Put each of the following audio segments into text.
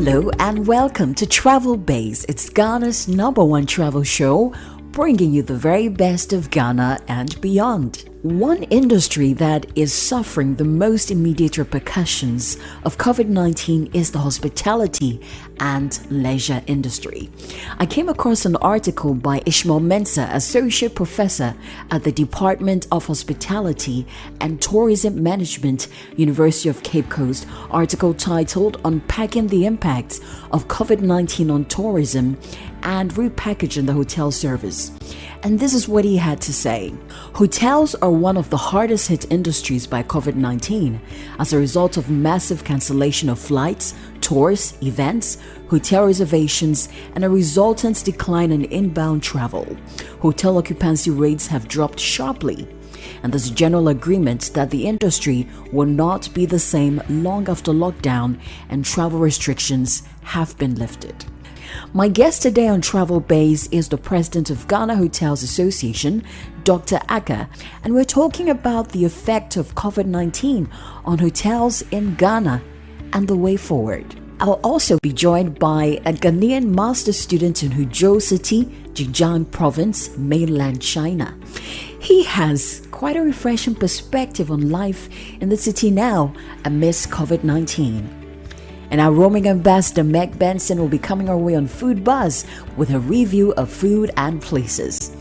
Hello and welcome to Travel Base. It's Ghana's number one travel show, bringing you the very best of Ghana and beyond. One industry that is suffering the most immediate repercussions of COVID-19 is the hospitality and leisure industry. I came across an article by Ishmael Mensah, Associate Professor at the Department of Hospitality and Tourism Management, University of Cape Coast, article titled Unpacking the Impacts of COVID-19 on Tourism and Repackaging the Hotel Service. And this is what he had to say. Hotels are one of the hardest hit industries by COVID-19 as a result of massive cancellation of flights, tours, events, hotel reservations, and a resultant decline in inbound travel. Hotel occupancy rates have dropped sharply, and there's a general agreement that the industry will not be the same long after lockdown and travel restrictions have been lifted. My guest today on Travel Base is the president of Ghana Hotels Association, Dr. Aka, and we're talking about the effect of COVID-19 on hotels in Ghana and the way forward. I'll also be joined by a Ghanaian master's student in Huzhou City, Zhejiang Province, mainland China. He has quite a refreshing perspective on life in the city now amidst COVID-19. And our roaming ambassador Meg Benson will be coming our way on Food Buzz with a review of food and places.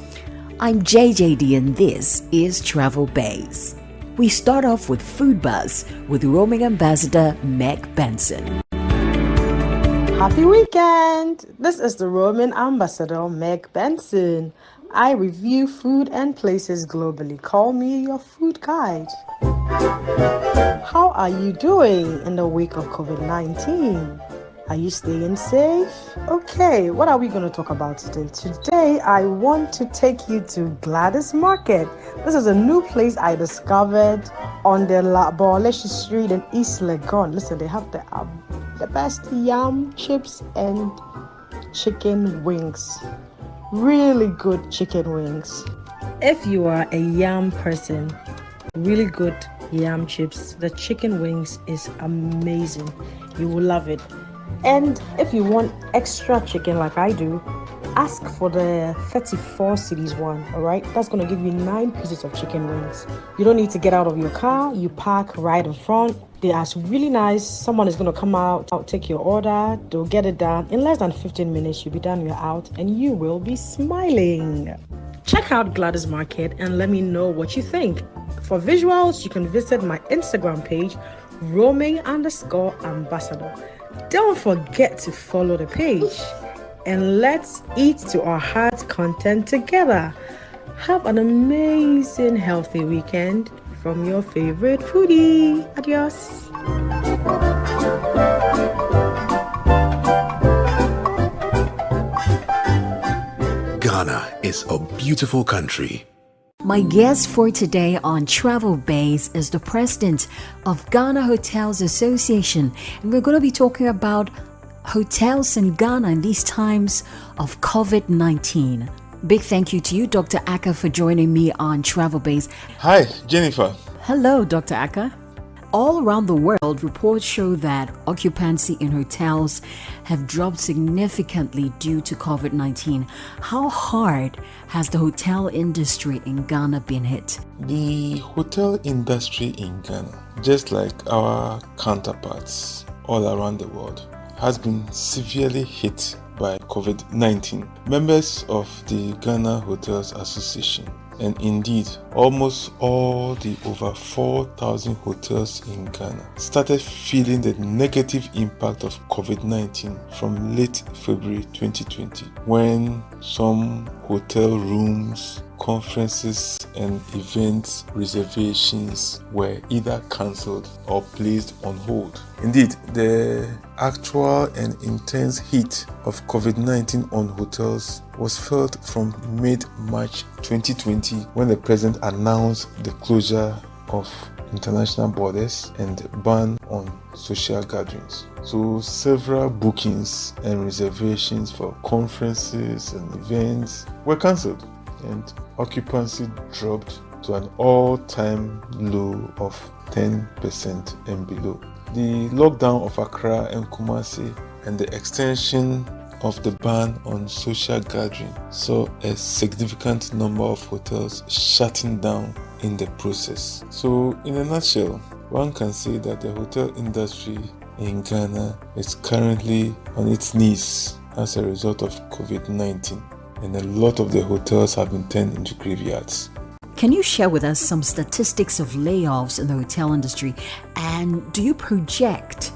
I'm JJD and this is Travel Base. We start off with Food Buzz with roaming ambassador Meg Benson. Happy weekend! This is the roaming ambassador Meg Benson. I review food and places globally. Call me your food guide. How are you doing in the wake of COVID-19? Are you staying safe? Okay, what are we going to talk about today? Today, I want to take you to Gladys Market. This is a new place I discovered on the Boleshi Street in East Legon. Listen, they have the best yam, chips, and chicken wings. Really good chicken wings. If you are a yam person, really good yam chips. The chicken wings is amazing. You will love it. And if you want extra chicken like I do, ask for the 34 cedis one, all right? That's going to give you 9 pieces of chicken wings. You don't need to get out of your car. You park right in front. They are really nice. Someone is going to come out, take your order. They'll get it done. In less than 15 minutes, you'll be done, you're out, and you will be smiling. Check out Gladys Market and let me know what you think. For visuals, you can visit my Instagram page, roaming_ambassador. Don't forget to follow the page. And let's eat to our heart's content together. Have an amazing, healthy weekend from your favorite foodie. Adios. Ghana is a beautiful country. My guest for today on Travel Base is the president of Ghana Hotels Association, and we're going to be talking about hotels in Ghana in these times of COVID-19. Big thank you to you, Dr. Aka, for joining me on Travel Base. Hi, Jennifer. Hello, Dr. Aka. All around the world, reports show that occupancy in hotels have dropped significantly due to COVID-19. How hard has the hotel industry in Ghana been hit? The hotel industry in Ghana, just like our counterparts all around the world, has been severely hit by COVID-19. Members of the Ghana Hotels Association, and indeed almost all the over 4,000 hotels in Ghana, started feeling the negative impact of COVID-19 from late February 2020, when some hotel rooms, conferences and event reservations were either cancelled or placed on hold. Indeed, the actual and intense heat of COVID-19 on hotels was felt from mid-March 2020, when the president announced the closure of international borders and ban on social gatherings. So several bookings and reservations for conferences and events were cancelled, and occupancy dropped to an all-time low of 10% and below. The lockdown of Accra and Kumasi and the extension of the ban on social gathering saw a significant number of hotels shutting down in the process. So, in a nutshell, one can say that the hotel industry in Ghana is currently on its knees as a result of COVID-19, and a lot of the hotels have been turned into graveyards. Can you share with us some statistics of layoffs in the hotel industry, and do you project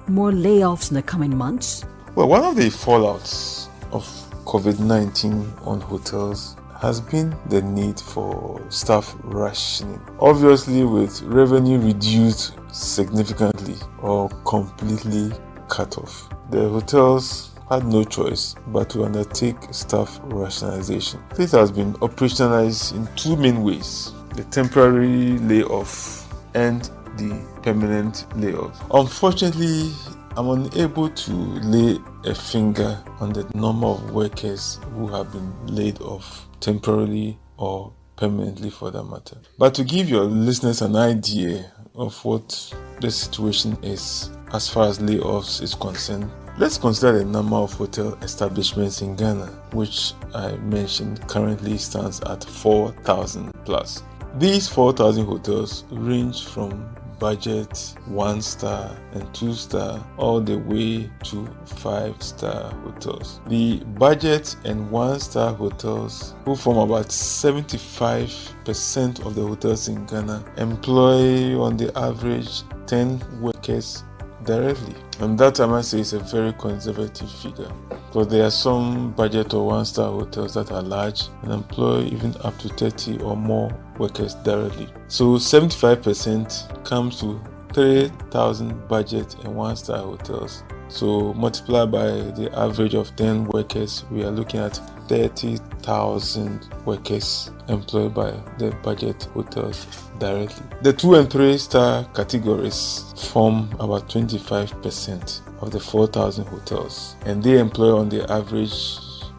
more layoffs in the coming months? Well, one of the fallouts of COVID-19 on hotels has been the need for staff rationing. Obviously, with revenue reduced significantly or completely cut off, the hotels had no choice but to undertake staff rationalization. This has been operationalized in two main ways: the temporary layoff and the permanent layoff. Unfortunately, I'm unable to lay a finger on the number of workers who have been laid off temporarily or permanently for that matter. But to give your listeners an idea of what the situation is as far as layoffs is concerned, let's consider the number of hotel establishments in Ghana, which I mentioned currently stands at 4,000 plus. These 4,000 hotels range from budget 1-star and 2-star all the way to 5-star hotels. The budget and 1-star hotels, who form about 75% of the hotels in Ghana, employ on the average 10 workers directly, and that I must say is a very conservative figure, because there are some budget or 1-star hotels that are large and employ even up to 30 or more workers directly. So 75% comes to 3,000 budget and 1-star hotels. So multiply by the average of 10 workers, we are looking at 30,000 workers employed by the budget hotels directly. The 2 and 3-star categories form about 25% of the 4,000 hotels, and they employ on the average,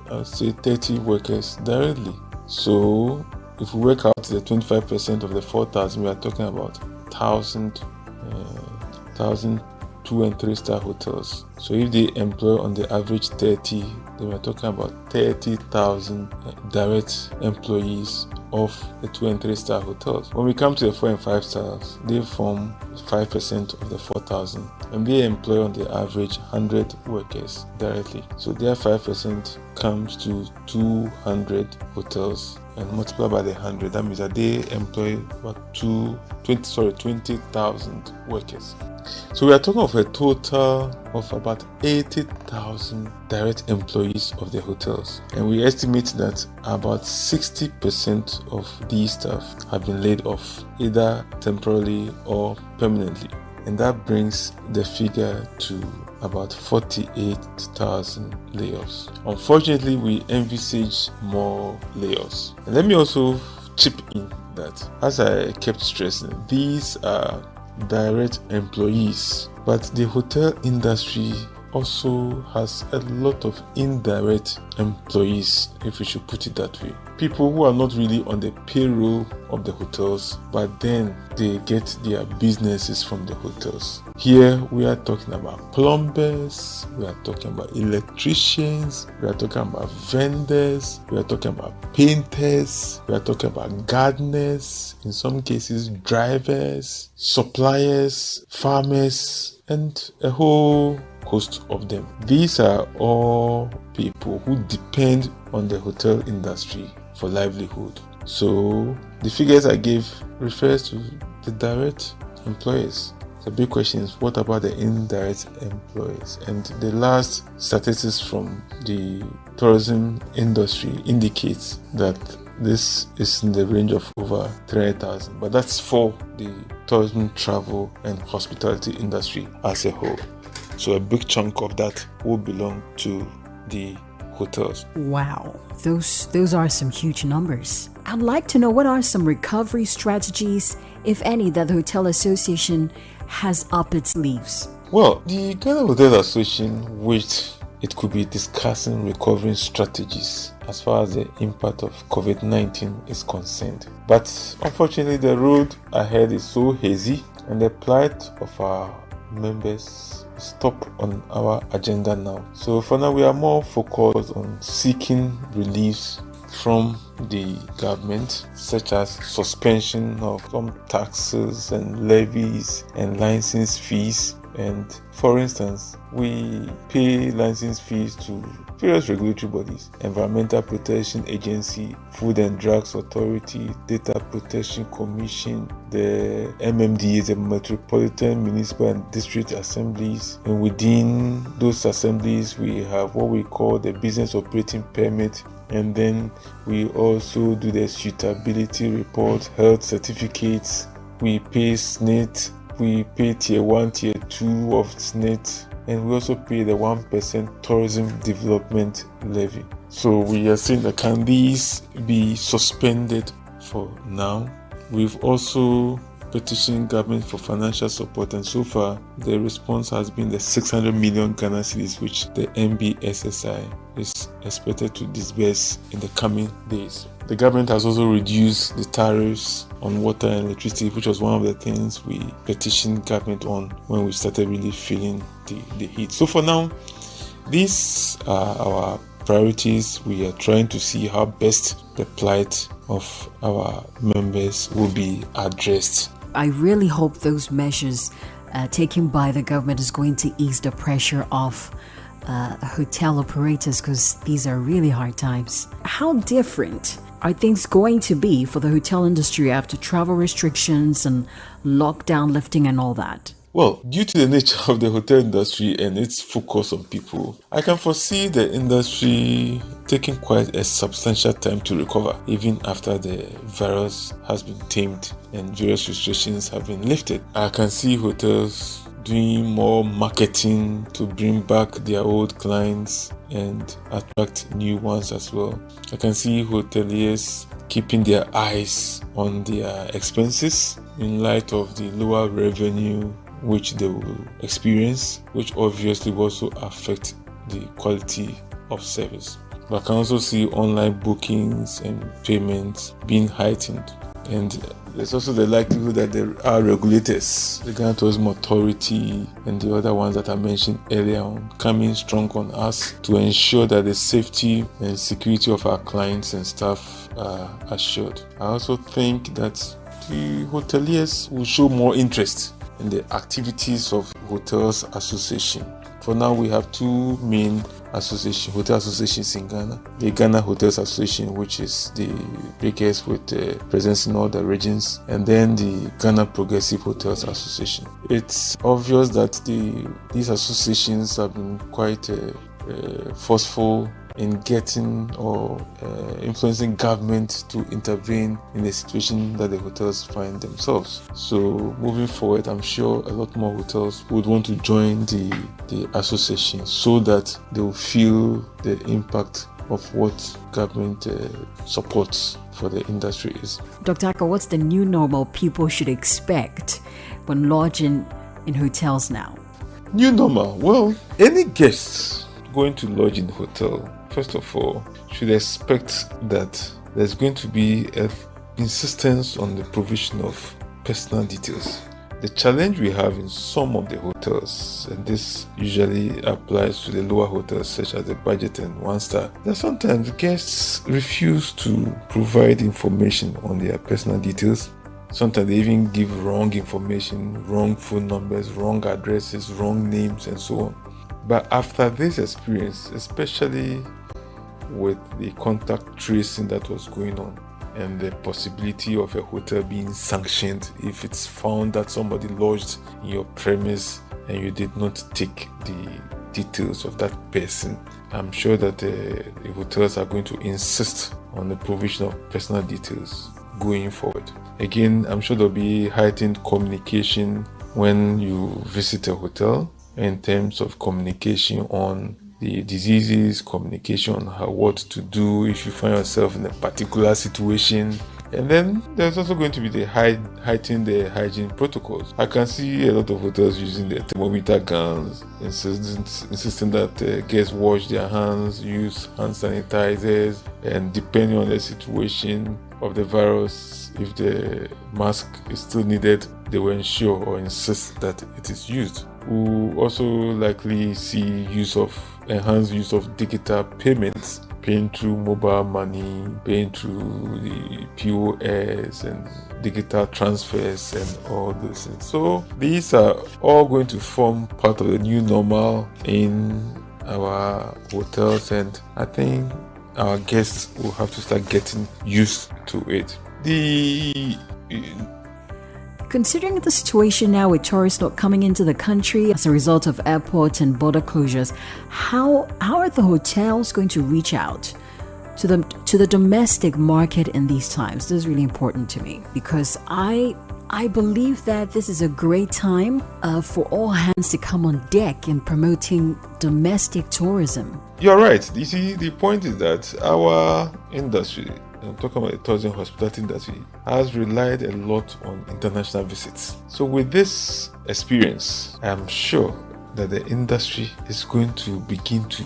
I would say, 30 workers directly. So if we work out the 25% of the 4,000, we are talking about 1,000 2 and 3-star hotels. So if they employ on the average 30, then we're talking about 30,000 direct employees of the 2 and 3-star hotels. When we come to the 4 and 5 stars, they form 5% of the 4,000, and they employ on the average 100 workers directly. So their 5% comes to 200 hotels, and multiply by the 100, that means that they employ about 20,000 workers. So we are talking of a total of about 80,000 direct employees of the hotels, and we estimate that about 60% of these staff have been laid off, either temporarily or permanently, and that brings the figure to about 48,000 layoffs. Unfortunately, we envisage more layoffs. And let me also chip in that, as I kept stressing, these are direct employees, but the hotel industry also has a lot of indirect employees, if we should put it that way. People who are not really on the payroll of the hotels, but then they get their businesses from the hotels. Here we are talking about plumbers, we are talking about electricians, we are talking about vendors, we are talking about painters, we are talking about gardeners, in some cases drivers, suppliers, farmers, and a whole host of them. These are all people who depend on the hotel industry for livelihood. So the figures I gave refers to the direct employers. The big question is, what about the indirect employees? And the last statistics from the tourism industry indicates that this is in the range of over 300,000, but that's for the tourism, travel, and hospitality industry as a whole. So a big chunk of that will belong to the hotels. Wow, those are some huge numbers. I'd like to know, what are some recovery strategies, if any, that the Hotel Association has up its sleeves? Well, the Ghana Hotel Association, which it could be discussing recovering strategies as far as the impact of COVID-19 is concerned. But unfortunately, the road ahead is so hazy, and the plight of our members stop on our agenda now. So for now, we are more focused on seeking reliefs from the government, such as suspension of some taxes and levies and license fees. And for instance, we pay license fees to various regulatory bodies: Environmental Protection Agency, Food and Drugs Authority, Data Protection Commission, the MMDAs, the Metropolitan Municipal and District Assemblies. And within those assemblies, we have what we call the Business Operating Permit. And then we also do the suitability report, health certificates. We pay SNIT, we pay tier 1, tier 2 of SNIT, and we also pay the 1% tourism development levy. So we are saying that can these be suspended for now? We've also petitioned government for financial support, and so far the response has been the 600 million Ghana cedis, which the NBSSI is expected to disburse in the coming days. The government has also reduced the tariffs on water and electricity, which was one of the things we petitioned government on when we started really feeling the heat. So for now, these are our priorities. We are trying to see how best the plight of our members will be addressed. I really hope those measures taken by the government is going to ease the pressure of hotel operators, because these are really hard times. How different are things going to be for the hotel industry after travel restrictions and lockdown lifting and all that? Well, due to the nature of the hotel industry and its focus on people, I can foresee the industry taking quite a substantial time to recover, even after the virus has been tamed and various restrictions have been lifted. I can see hotels doing more marketing to bring back their old clients and attract new ones as well. I can see hoteliers keeping their eyes on their expenses in light of the lower revenue which they will experience, which obviously will also affect the quality of service. But I can also see online bookings and payments being heightened. And there's also the likelihood that there are regulators, the Ghana Tourism Authority and the other ones that I mentioned earlier on, coming strong on us to ensure that the safety and security of our clients and staff are assured. I also think that the hoteliers will show more interest in the activities of Hotels Association. For now, we have two main hotel associations in Ghana. The Ghana Hotels Association, which is the biggest with presence in all the regions, and then the Ghana Progressive Hotels Association. It's obvious that these associations have been quite forceful in getting or influencing government to intervene in the situation that the hotels find themselves. So moving forward, I'm sure a lot more hotels would want to join the association so that they will feel the impact of what government supports for the industry is. Dr. Aka, what's the new normal people should expect when lodging in hotels now? New normal? Well, any guests going to lodge in the hotel, first of all, should expect that there's going to be an insistence on the provision of personal details. The challenge we have in some of the hotels, and this usually applies to the lower hotels such as the budget and one star, that sometimes guests refuse to provide information on their personal details. Sometimes they even give wrong information, wrong phone numbers, wrong addresses, wrong names, and so on. But after this experience, especially with the contact tracing that was going on and the possibility of a hotel being sanctioned if it's found that somebody lodged in your premise and you did not take the details of that person, I'm sure that the hotels are going to insist on the provision of personal details going forward. Again, I'm sure there'll be heightened communication when you visit a hotel in terms of communication on the diseases, communication on what to do if you find yourself in a particular situation. And then there's also going to be the heightened hygiene protocols. I can see a lot of hotels using the thermometer guns, insisting that guests wash their hands, use hand sanitizers, and depending on the situation, of the virus, if the mask is still needed, they will ensure or insist that it is used. We'll also likely see enhanced use of digital payments, paying through mobile money, paying through the POS and digital transfers and all those things. So these are all going to form part of the new normal in our hotels, and I think our guests will have to start getting used to it. Considering the situation now with tourists not coming into the country as a result of airport and border closures, how are the hotels going to reach out to the domestic market in these times? This is really important to me because I believe that this is a great time for all hands to come on deck in promoting domestic tourism. You're right. You see, the point is that our industry, I'm talking about the tourism hospitality industry, has relied a lot on international visits. So with this experience, I am sure that the industry is going to begin to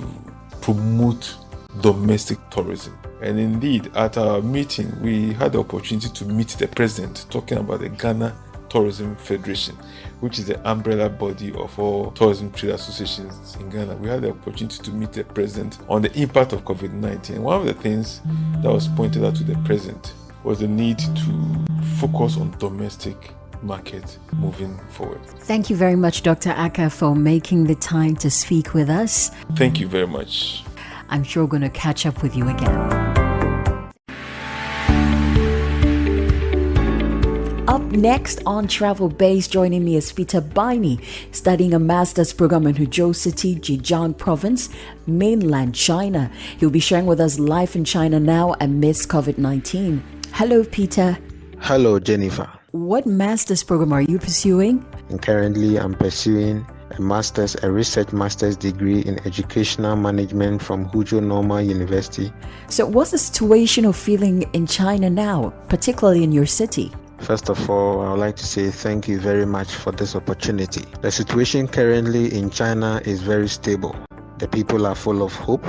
promote domestic tourism. And indeed, at our meeting, we had the opportunity to meet the president talking about the Ghana Tourism Federation, which is the umbrella body of all tourism trade associations in Ghana. We had the opportunity to meet the president on the impact of COVID-19. One of the things that was pointed out to the president was the need to focus on domestic market moving forward. Thank you very much, Dr. Aka, for making the time to speak with us. Thank you very much. I'm sure we're going to catch up with you again. Up next on Travel Base, joining me is Peter Baini, studying a master's program in Huzhou City, Zhejiang Province, mainland China. He'll be sharing with us life in China now amidst COVID-19. Hello, Peter. Hello, Jennifer. What master's program are you pursuing? And currently, I'm pursuing a research master's degree in educational management from Huzhou Normal University. So what's the situation or feeling in China now, particularly in your city? First of all, I would like to say thank you very much for this opportunity. The situation currently in China is very stable. The people are full of hope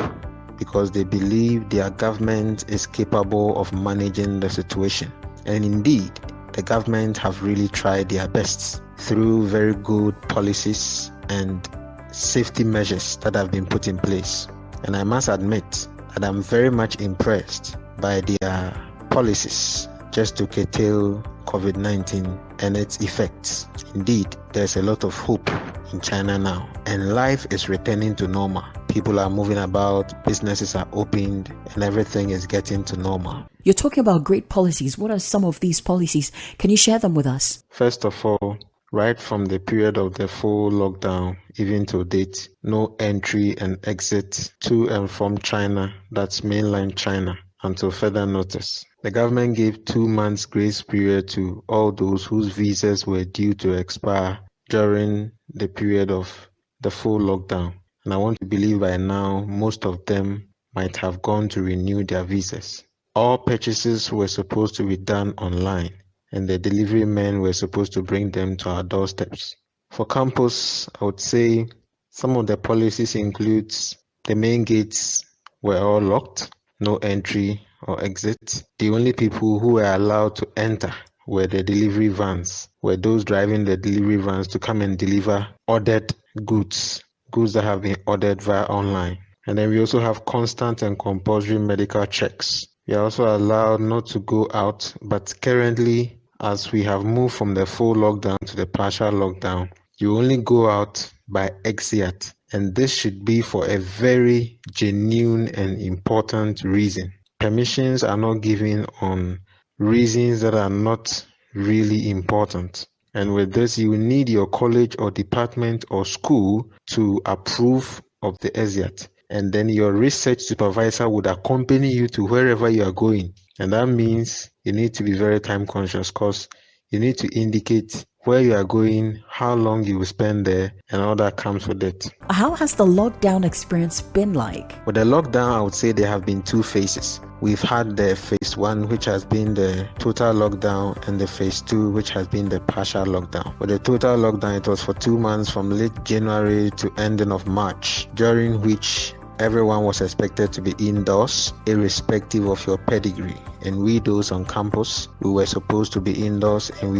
because they believe their government is capable of managing the situation. And indeed, the government have really tried their best through very good policies and safety measures that have been put in place. And I must admit that I'm very much impressed by their policies just to curtail COVID-19 and its effects. Indeed, there's a lot of hope in China now, and life is returning to normal. People are moving about, businesses are opened, and everything is getting to normal. You're talking about great policies. What are some of these policies? Can you share them with us? First of all, right from the period of the full lockdown, even to date, no entry and exit to and from China, that's mainland China, until further notice. The government gave 2 months grace period to all those whose visas were due to expire during the period of the full lockdown. And I want to believe by now most of them might have gone to renew their visas. All purchases were supposed to be done online, and the delivery men were supposed to bring them to our doorsteps. For campus, I would say some of the policies includes the main gates were all locked, no entry or exit. The only people who were allowed to enter were the delivery vans, were those driving the delivery vans to come and deliver ordered goods that have been ordered via online. And then we also have constant and compulsory medical checks. We are also allowed not to go out, but currently, as we have moved from the full lockdown to the partial lockdown, you only go out by exit. And this should be for a very genuine and important reason. Permissions are not given on reasons that are not really important. And with this, you will need your college or department or school to approve of the exit. And then your research supervisor would accompany you to wherever you are going. And that means you need to be very time conscious because you need to indicate where you are going, how long you will spend there, and all that comes with it. How has the lockdown experience been like? With the lockdown, I would say there have been 2 phases. We've had the phase 1, which has been the total lockdown, and the phase 2, which has been the partial lockdown. With the total lockdown, it was for 2 months from late January to ending of March, during which everyone was expected to be indoors, irrespective of your pedigree. and we those on campus, we were supposed to be indoors, and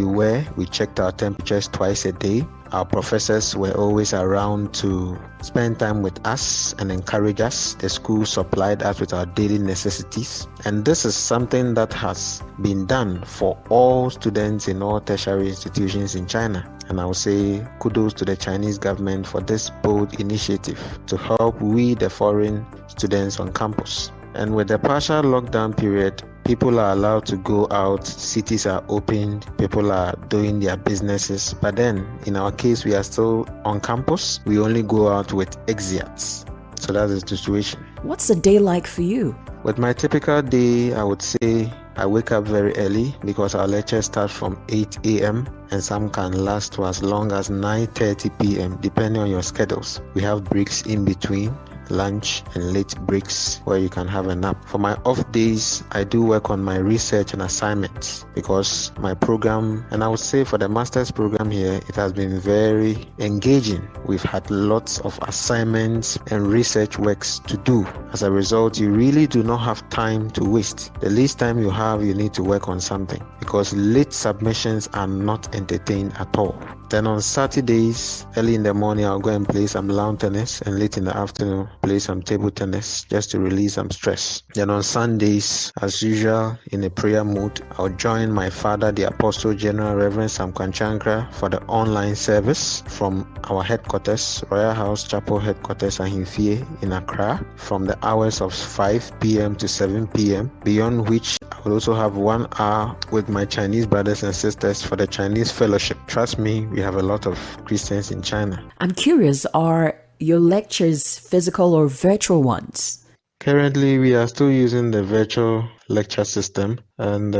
we checked our temperatures twice a day. Our professors were always around to spend time with us and encourage us. The school supplied us with our daily necessities. And this is something that has been done for all students in all tertiary institutions in China. And I will say kudos to the Chinese government for this bold initiative to help we, the foreign students on campus. And with the partial lockdown period, people are allowed to go out, cities are opened, people are doing their businesses. But then, in our case, we are still on campus. We only go out with exits. So that's the situation. What's a day like for you? With my typical day, I would say I wake up very early because our lectures start from 8 a.m. and some can last to as long as 9:30 p.m. depending on your schedules. We have breaks in between, lunch and late breaks where you can have a nap. For my off days, I do work on my research and assignments because my program, and I would say for the master's program here, it has been very engaging. We've had lots of assignments and research works to do. As a result, you really do not have time to waste. The least time you have, you need to work on something because late submissions are not entertained at all. Then on Saturdays, early in the morning, I'll go and play some lawn tennis, and late in the afternoon, play some table tennis just to release some stress. Then on Sundays, as usual, in a prayer mood, I'll join my father, the Apostle General Reverend Sam Kanchankra, for the online service from our headquarters, Royal House Chapel headquarters, Ahimfie in Accra, from the hours of 5 p.m. to 7 p.m., beyond which I will also have 1 hour with my Chinese brothers and sisters for the Chinese fellowship. Trust me, we have a lot of Christians in China. I'm curious, are your lectures physical or virtual ones? Currently, we are still using the virtual lecture system, and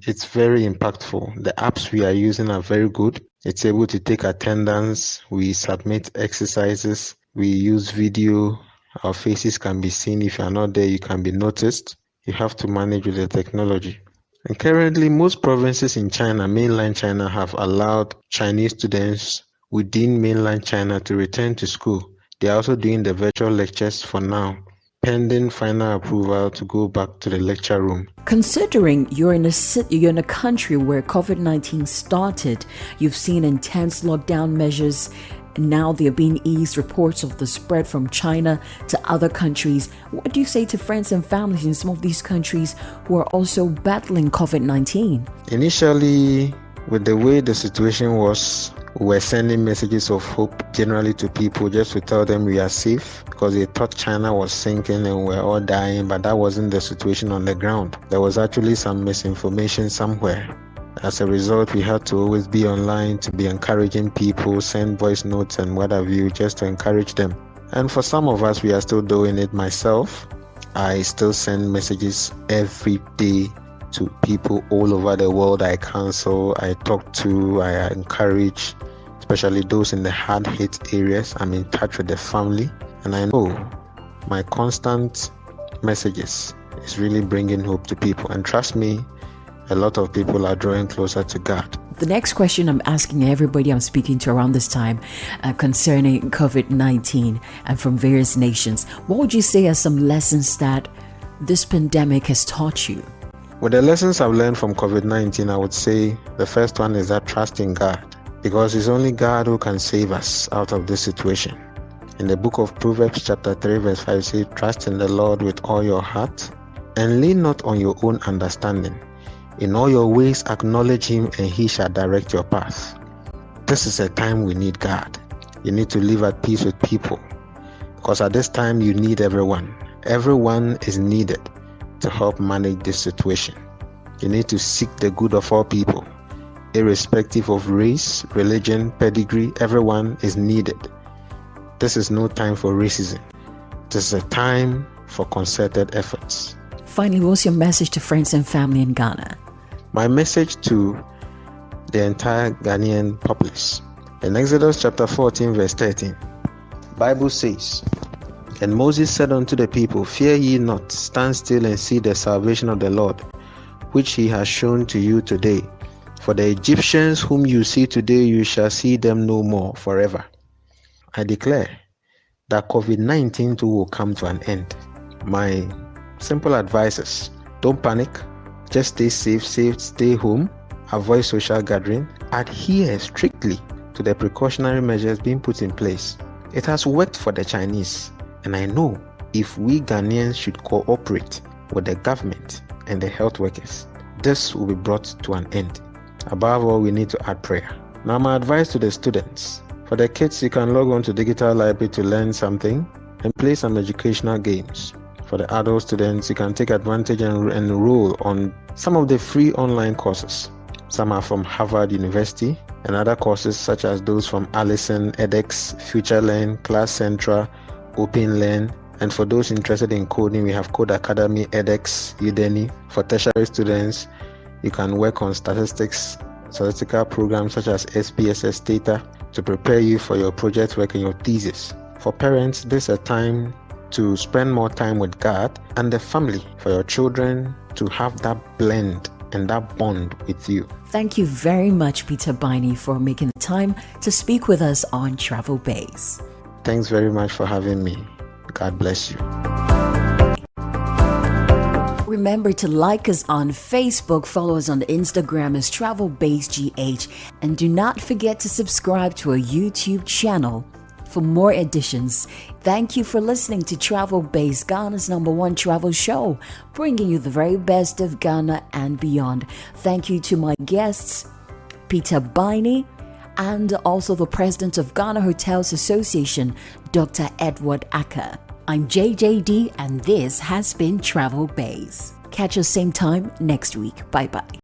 it's very impactful. The apps we are using are very good. It's able to take attendance. We submit exercises. We use video. Our faces can be seen. If you are not there, you can be noticed. You have to manage with the technology. And currently, most provinces in China, mainland China, have allowed Chinese students within mainland China to return to school. They are also doing the virtual lectures for now, pending final approval to go back to the lecture room. Considering you're in a country where COVID-19 started, you've seen intense lockdown measures. Now they're being eased, reports of the spread from China to other countries. What do you say to friends and families in some of these countries who are also battling COVID-19? Initially, with the way the situation was, we were sending messages of hope generally to people just to tell them we are safe because they thought China was sinking and we're all dying, but that wasn't the situation on the ground. There was actually some misinformation somewhere. As a result, we had to always be online to be encouraging people, send voice notes and what have you, just to encourage them. And for some of us, we are still doing it. Myself, I still send messages every day to people all over the world. I counsel, I talk to, I encourage, especially those in the hard-hit areas. I'm in touch with the family, and I know my constant messages is really bringing hope to people. And trust me, a lot of people are drawing closer to God. The next question I'm asking everybody I'm speaking to around this time concerning COVID-19 and from various nations, what would you say are some lessons that this pandemic has taught you? With the lessons I've learned from COVID-19, I would say the first one is that trust in God, because it's only God who can save us out of this situation. In the book of Proverbs chapter 3 verse 5 says, trust in the Lord with all your heart and lean not on your own understanding. In all your ways acknowledge him and he shall direct your path. This is a time we need God. You need to live at peace with people, because at this time you need everyone. Everyone is needed to help manage this situation. You need to seek the good of all people, irrespective of race, religion, pedigree. Everyone is needed. This is no time for racism. This is a time for concerted efforts. Finally, what's your message to friends and family in Ghana? My message to the entire Ghanaian populace. In Exodus chapter 14 verse 13, Bible says, and Moses said unto the people, fear ye not, stand still and see the salvation of the Lord, which he has shown to you today. For the Egyptians whom you see today, you shall see them no more forever. I declare that COVID-19 too will come to an end. My simple advice is, don't panic, Just stay safe, stay home, avoid social gathering, adhere strictly to the precautionary measures being put in place. It has worked for the Chinese, and I know if we Ghanaians should cooperate with the government and the health workers, this will be brought to an end. Above all, we need to add prayer. Now, my advice to the students: for the kids, you can log on to digital library to learn something and play some educational games. For the adult students, you can take advantage and enroll on some of the free online courses. Some are from Harvard University, and other courses such as those from Allison, edX, FutureLearn, Class Central, OpenLearn. And for those interested in coding, we have Code Academy, edX, Udemy. For tertiary students, you can work on statistical programs such as SPSS Data to prepare you for your project work and your thesis. For parents, this is a time to spend more time with God and the family, for your children to have that blend and that bond with you. Thank you very much, Peter Biney, for making the time to speak with us on Travel Base. Thanks very much for having me. God bless you. Remember to like us on Facebook, follow us on Instagram as Travel Base GH, and do not forget to subscribe to our YouTube channel for more editions. Thank you for listening to Travel Base, Ghana's #1 travel show, bringing you the very best of Ghana and beyond. Thank you to my guests, Peter Biney, and also the president of Ghana Hotels Association, Dr. Edward Acker. I'm JJD, and this has been Travel Base. Catch us same time next week. Bye-bye.